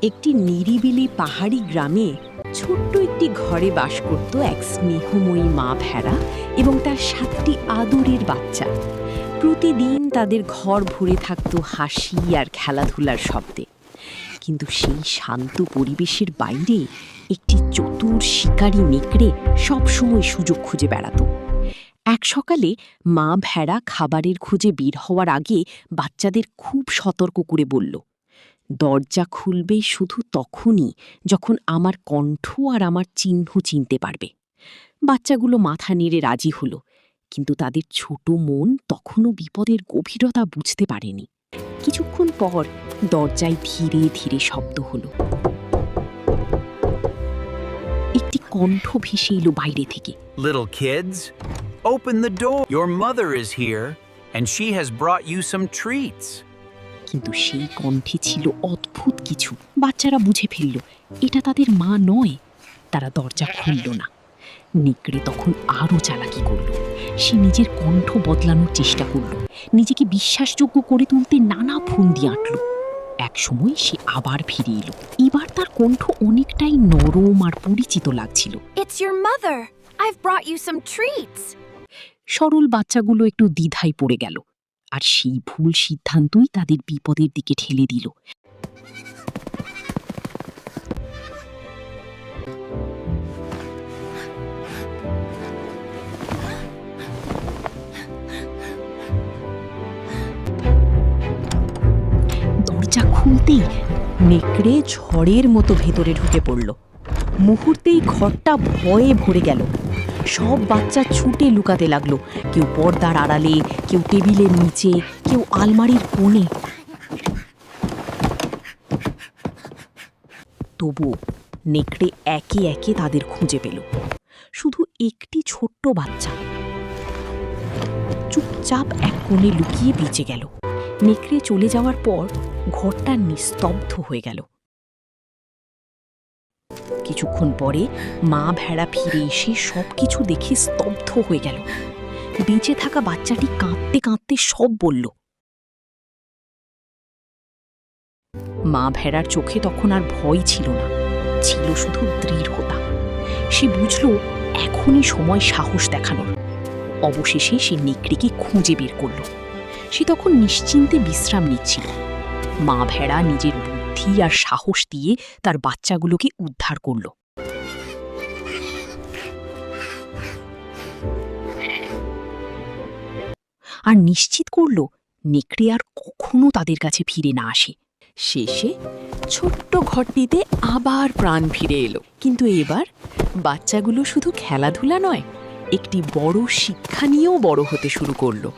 একটি নিরিবিলি পাহাড়ি গ্রামে ছোট্ট একটি ঘরে বাস করত এক স্নেহময়ী মা ভেড়া এবং তার 7টি আদরের বাচ্চা। প্রতিদিন তাদের ঘর ভরে থাকত হাসি আর খেলাধুলার শব্দে। কিন্তু সেই শান্ত পরিবেশের বাইরে একটি চতুর শিকারী নেকড়ে সবসময় সুযোগ খুঁজে বেড়াত। এক সকালে মা ভেড়া খাবারের খোঁজে বের হওয়ার আগে বাচ্চাদের খুব সতর্ক করে বলল, দরজা খুলবে শুধু তখনই যখন আমার কণ্ঠ আর আমার চিহ্ন চিনতে পারবে। বাচ্চাগুলো মাথা নেড়ে রাজি হলো, কিন্তু তাদের ছোট মন তখনও বিপদের গভীরতা বুঝতে পারেনি। কিছুক্ষণ পর দরজায় ধীরে ধীরে শব্দ হলো। একটি কণ্ঠ ভেসে এলো বাইরে থেকে। Little kids, open the door. Your mother is here, and she has brought you some treats. কিন্তু সেই কণ্ঠে ছিল অদ্ভুত কিছু। বাচ্চারা বুঝে ফেলল এটা তাদের মা নয়। তারা দরজা খুলল না। নেকড়ে তখন আরও চালাকি করল। সে নিজের কণ্ঠ বদলানোর চেষ্টা করল, নিজেকে বিশ্বাসযোগ্য করে তুলতে নানা ফন্দি আঁটল। একসময় সে আবার ফিরে এলো। এবার তার কণ্ঠ অনেকটাই নরম আর পরিচিত লাগছিল। It's your mother. I've brought you some treats. সরল বাচ্চাগুলো একটু দ্বিধায় পড়ে গেল, আর সেই ভুল সিদ্ধান্তই তাদের বিপদের দিকে ঠেলে দিল। দরজা খুলতেই নেকড়ে ঝড়ের মতো ভেতরে ঢুকে পড়ল। মুহূর্তেই ঘরটা ভয়ে ভরে গেল। সব বাচ্চা ছুটে লুকাতে লাগলো, কেউ পর্দার আড়ালে, কেউ টেবিলের নিচে, কেউ আলমারির কোণে। তবু নেকড়ে একে একে তাদের খুঁজে পেল। শুধু একটি ছোট্ট বাচ্চা চুপচাপ এক কোণে লুকিয়ে বেঁচে গেল। নেকড়ে চলে যাওয়ার পর ঘরটা নিস্তব্ধ হয়ে গেল। কিছুক্ষণ পরে মা ভেড়া ফিরে এসে সবকিছু দেখে স্তব্ধ হয়ে গেল। বেঁচে থাকা বাচ্চাটি কাঁদতে কাঁদতে সব বলল। মা ভেড়ার চোখে তখন আর ভয় ছিল না, ছিল শুধু দৃঢ়তা। সে বুঝল এখনই সময় সাহস দেখানোর। অবশেষে সে নেকড়েকে খুঁজে বের করল। সে তখন নিশ্চিন্তে বিশ্রাম নিচ্ছিল। মা ভেড়া নিজের বুদ্ধি আর সাহস দিয়ে তার বাচ্চাগুলোকে উদ্ধার করল। আর নিশ্চিত করল নেকড়ে আর কখনো তাদের কাছে ফিরে না আসে। শেষে ছোট্ট ঘরটিতে আবার প্রাণ ফিরে এলো। কিন্তু এবার বাচ্চাগুলো শুধু খেলাধুলা নয়, একটি বড় শিক্ষা নিয়েও বড় হতে শুরু করলো।